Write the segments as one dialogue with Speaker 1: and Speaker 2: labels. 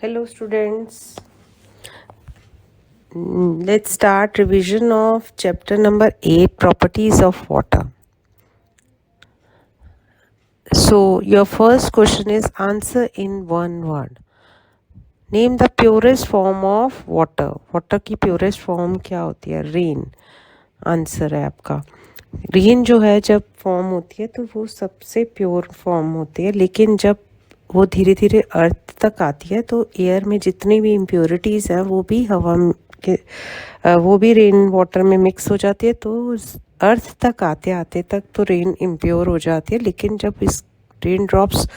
Speaker 1: Hello students. Let's start revision of chapter number 8, properties of water. So your first question is answer in one word. Name the purest form of water. Water की purest form क्या होती है? Rain. Answer है आपका. Rain जो है जब form होती है तो वो सबसे प्योर फॉर्म होती है, लेकिन जब वो धीरे धीरे अर्थ तक आती है तो एयर में जितनी भी इम्प्योरिटीज़ हैं वो भी हवा के वो भी रेन वाटर में मिक्स हो जाती है, तो अर्थ तक आते आते तक तो रेन इम्प्योर हो जाती है, लेकिन जब इस रेन ड्रॉप्स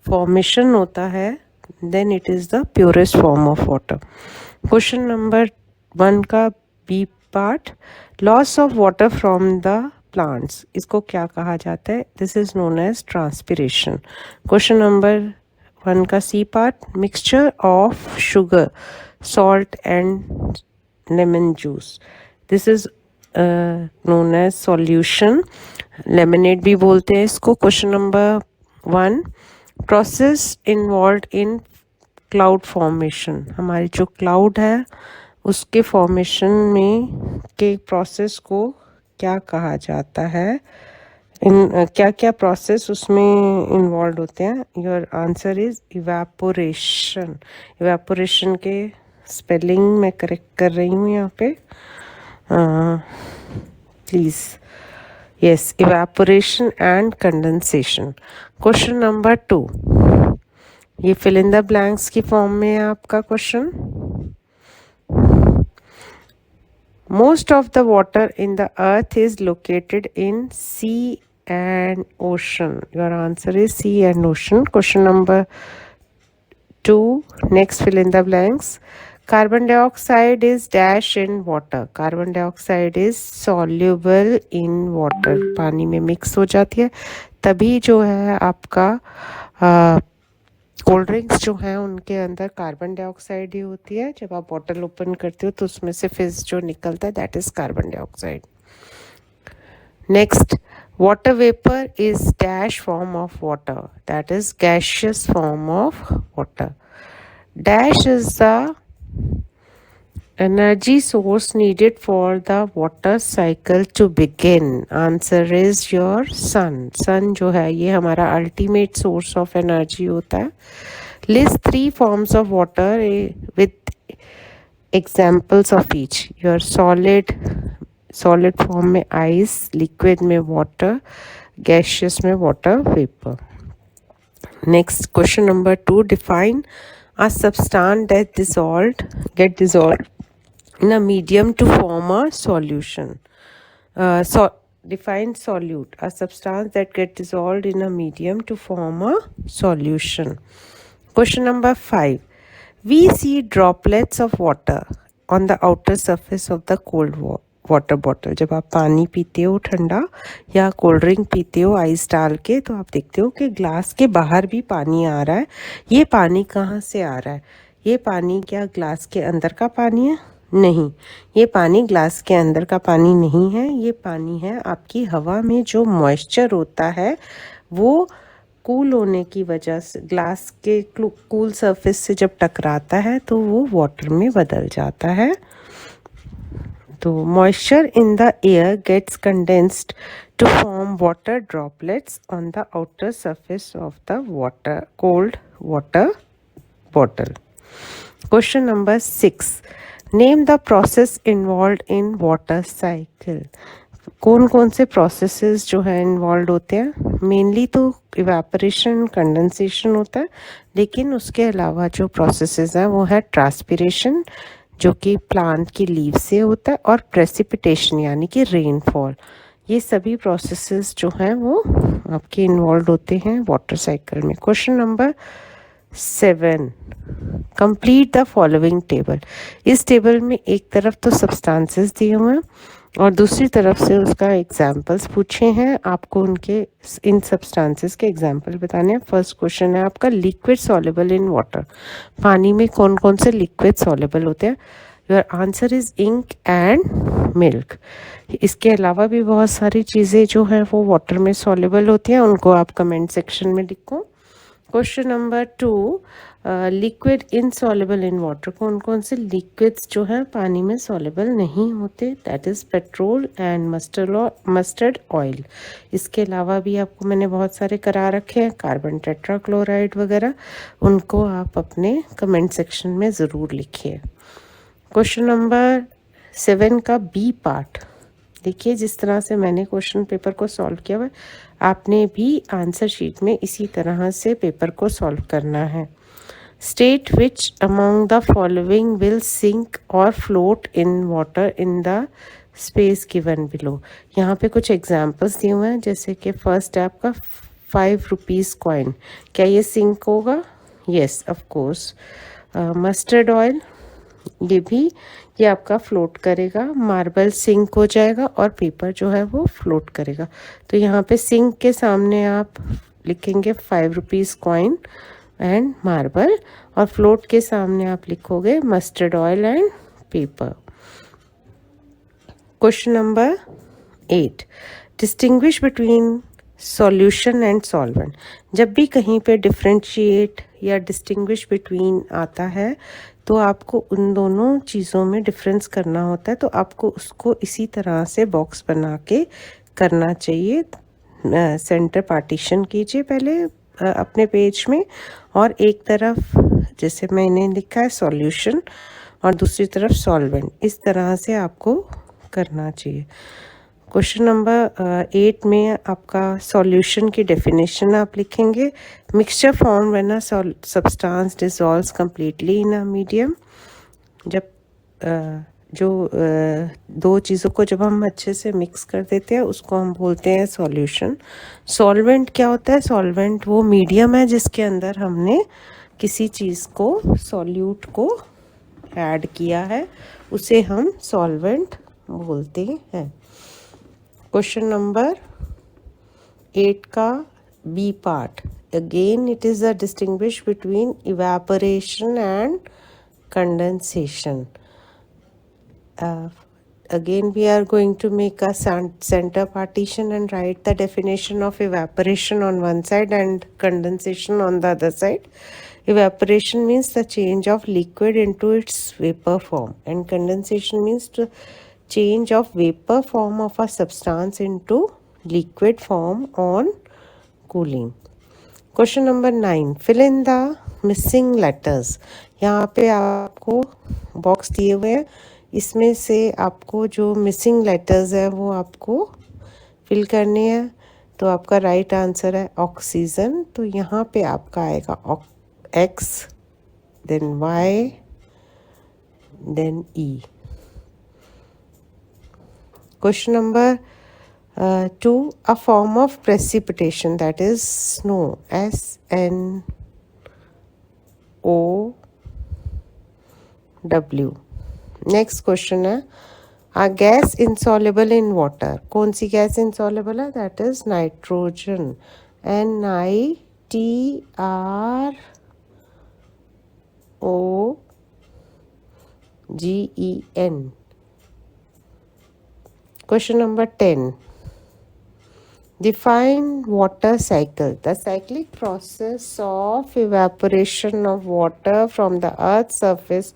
Speaker 1: फॉर्मेशन होता है then it is the purest form of water. Question number 1 का B part, loss of water from the plants, इसको क्या कहा जाता है? This is known as transpiration. Question number 1 का C part, mixture of sugar, salt and lemon juice, this is known as solution. Lemonade भी बोलते हैं इसको. Question number 1, process involve in cloud formation, हमारी जो क्लाउड है उसके फॉर्मेशन में के प्रोसेस को क्या कहा जाता है? क्या क्या प्रोसेस उसमें इन्वॉल्व होते हैं? Your answer is evaporation. Evaporation के स्पेलिंग मैं करेक्ट कर रही हूँ यहाँ पे, please. Yes, evaporation and condensation. Question number 2, ये फिल इन द ब्लैंक्स की फॉर्म में है आपका question. Most of the water in the earth is located in sea and ocean. Your answer is sea and ocean. Question number 2, next fill in the blanks. Carbon dioxide is dash in water. Carbon dioxide is soluble in water. पानी में mix हो जाती है, तभी जो है आपका cold drinks जो हैं उनके अंदर कार्बन डाइऑक्साइड ही होती है. जब आप बॉटल ओपन करते हो तो उसमें से फिज जो निकलता है that is carbon dioxide. Next, water vapour is dash form of water, that is gaseous form of water. Dash is the energy source needed for the water cycle to begin. Answer is your sun. sun जो है ये हमारा ultimate source of energy होता है. List 3 forms of water with examples of each. Your solid form में ice, liquid में water, gaseous में water vapor. Next, question number 2, define a substance that get dissolved in a medium to form a solution. Define solute, a substance that get dissolved in a medium to form a solution. Question number 5, we see droplets of water on the outer surface of the cold water bottle. जब आप पानी पीते हो ठंडा या cold drink पीते हो ice डाल के, तो आप देखते हो कि ग्लास के बाहर भी पानी आ रहा है. ये पानी कहाँ से आ रहा है? ये पानी क्या ग्लास के अंदर का पानी है? नहीं, ये पानी ग्लास के अंदर का पानी नहीं है. ये पानी है आपकी हवा में जो मॉइस्चर होता है वो कूल होने की वजह से ग्लास के कूल सरफेस से जब टकराता है तो वो वाटर में बदल जाता है. तो moisture in the air gets condensed to form water droplets on the outer surface of the water cold water bottle. Question number 6, name the process involve in water cycle. कौन कौन से प्रोसेसेस जो है इन्वॉल्व होते हैं? Mainly तो evaporation, condensation होता है, लेकिन उसके अलावा जो प्रोसेसेस हैं वो है ट्रांसपिरेशन जो कि प्लांट की लीव से होता है, और प्रेसिपिटेशन यानी कि रेनफॉल. ये सभी प्रोसेसेस जो हैं वो आपके इन्वॉल्व होते हैं वाटर साइकिल में. Question number 7, complete the following table. इस टेबल में एक तरफ तो सब्सटेंसेस दिए हुए हैं और दूसरी तरफ से उसका एग्जाम्पल्स पूछे हैं. आपको उनके इन सब्सटेंसेस के एग्जाम्पल बताने हैं. फर्स्ट क्वेश्चन है आपका, लिक्विड सॉल्युबल इन वाटर. पानी में कौन कौन से लिक्विड सॉल्युबल होते हैं? Your answer is ink and milk. इसके अलावा भी बहुत सारी चीज़ें जो हैं वो वाटर में सॉल्युबल होती हैं, उनको आप कमेंट सेक्शन में लिखो. Question number 2, liquid insoluble in water, कौन कौन से लिक्विड्स जो हैं पानी में सॉल्युबल नहीं होते, that is petrol and mustard oil. इसके अलावा भी आपको मैंने बहुत सारे करा रखे हैं, कार्बन टेट्राक्लोराइड वगैरह, उनको आप अपने कमेंट सेक्शन में ज़रूर लिखिए। क्वेश्चन नंबर 7 का बी पार्ट देखिए, जिस तरह से मैंने क्वेश्चन पेपर को सॉल्व किया हुआ है, आपने भी आंसर शीट में इसी तरह से पेपर को सॉल्व करना है। State which among the following will sink और float in water in the space given below. यहाँ पे कुछ एग्जाम्पल्स दिए हुए हैं, जैसे कि फर्स्ट है आपका 5 रुपीज़ कॉइन, क्या ये सिंक होगा? Yes of course. Mustard oil, ये आपका फ्लोट करेगा, मार्बल सिंक हो जाएगा और पेपर जो है वो फ्लोट करेगा। तो यहाँ पे सिंक के सामने आप लिखेंगे 5 रुपीज़ कॉइन एंड मार्बल, और फ्लोट के सामने आप लिखोगे mustard oil and paper. Question number 8, distinguish between solution and solvent. जब भी कहीं पे डिफरेंशिएट या डिस्टिंग्विश बिटवीन आता है तो आपको उन दोनों चीज़ों में डिफरेंस करना होता है, तो आपको उसको इसी तरह से बॉक्स बना के करना चाहिए। सेंटर पार्टीशन कीजिए पहले अपने पेज में, और एक तरफ जैसे मैंने लिखा है सॉल्यूशन और दूसरी तरफ सॉल्वेंट, इस तरह से आपको करना चाहिए। क्वेश्चन नंबर 8 में आपका सॉल्यूशन की डेफिनेशन आप लिखेंगे, mixture form when a substance dissolves completely in a medium. जब दो चीज़ों को जब हम अच्छे से मिक्स कर देते हैं उसको हम बोलते हैं सॉल्यूशन। सॉल्वेंट क्या होता है? सॉल्वेंट वो मीडियम है जिसके अंदर हमने किसी चीज़ को, सॉल्यूट को ऐड किया है, उसे हम सॉल्वेंट बोलते हैं। क्वेश्चन नंबर 8 का B part, again it is a distinguish between evaporation and condensation. Again we are going to make a center partition and write the definition of evaporation on one side and condensation on the other side. Evaporation means the change of liquid into its vapor form, and condensation means the change of vapor form of a substance into liquid form on cooling. Question number 9, fill in the missing letters. यहाँ पे आपको box दिए हुए हैं, इसमें से आपको जो मिसिंग लेटर्स है वो आपको फिल करने हैं। तो आपका राइट आंसर है ऑक्सीजन, तो यहाँ पे आपका आएगा X, then Y, then E. Question number 2, a form of precipitation that is snow, SNOW। Next question है, a gas insoluble in water, कौन सी गैस insoluble है? That is nitrogen, NITROGEN। Question number 10, define water cycle, the cyclic process of evaporation of water from the earth's surface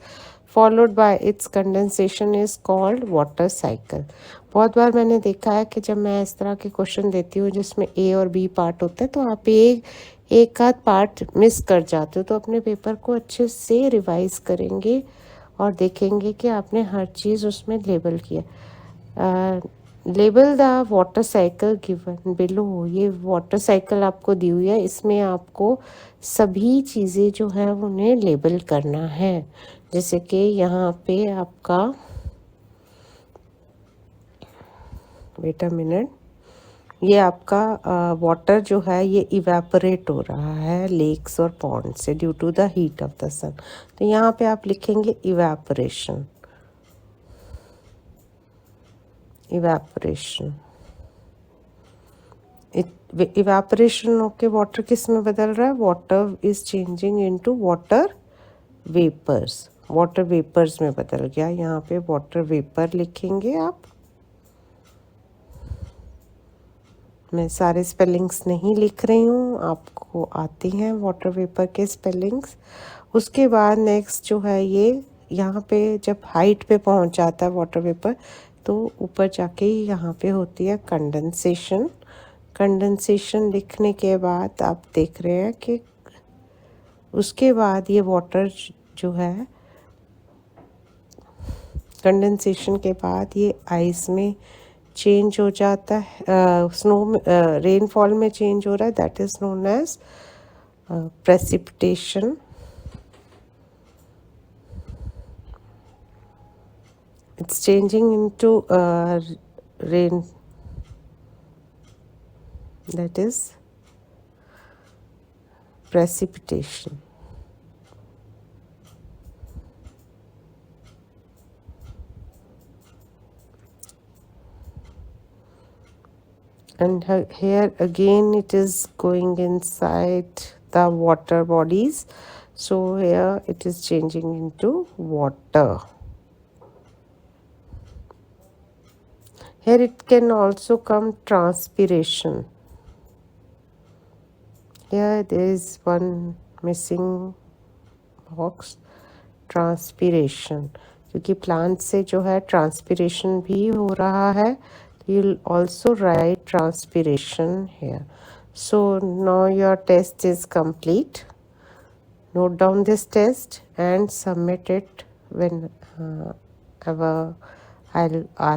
Speaker 1: followed by its condensation is called water cycle। बहुत बार मैंने देखा है कि जब मैं इस तरह के क्वेश्चन देती हूँ जिसमें ए और बी पार्ट होते हैं, तो आप एक आध पार्ट मिस कर जाते हो, तो अपने पेपर को अच्छे से रिवाइज करेंगे और देखेंगे कि आपने हर चीज़ उसमें लेबल किया। Label the water cycle given below, ये वाटर साइकिल आपको दी हुई है, इसमें आपको सभी चीज़ें जो है उन्हें लेबल करना है। जैसे कि यहाँ पे आपका, वेट अ मिनट, ये आपका वाटर जो है ये इवेपोरेट हो रहा है लेक्स और पॉन्ड से due to the heat of the sun, तो यहाँ पे आप लिखेंगे इवेपोरेशन। इवेपोरेशन, इवेपोरेशन होके वाटर किस में बदल रहा है? Water is changing into water vapours, water vapours में बदल गया। यहाँ पे वाटर वेपर लिखेंगे आप। मैं सारे स्पेलिंग्स नहीं लिख रही हूँ, आपको आती हैं वाटर वेपर के स्पेलिंग्स। उसके बाद नेक्स्ट जो है ये यहाँ पे जब हाइट पे पहुँच जाता है वाटर वेपर तो ऊपर जाके यहाँ पे होती है कंडेंसेशन। कंडेंसेशन लिखने के बाद आप देख रहे हैं कि उसके बाद ये वाटर जो है कंडेंसेशन के बाद ये आइस में चेंज हो जाता है, स्नो में रेनफॉल में चेंज हो रहा है, that is known as precipitation. It's changing into rain, that is precipitation. And here again it is going inside the water bodies, so here it is changing into water. Here it can also come transpiration. Here there is one missing box, transpiration, क्योंकि plant से जो है transpiration भी हो रहा है, you'll also write transpiration here. So now your test is complete. Note down this test and submit it when ever I'll ask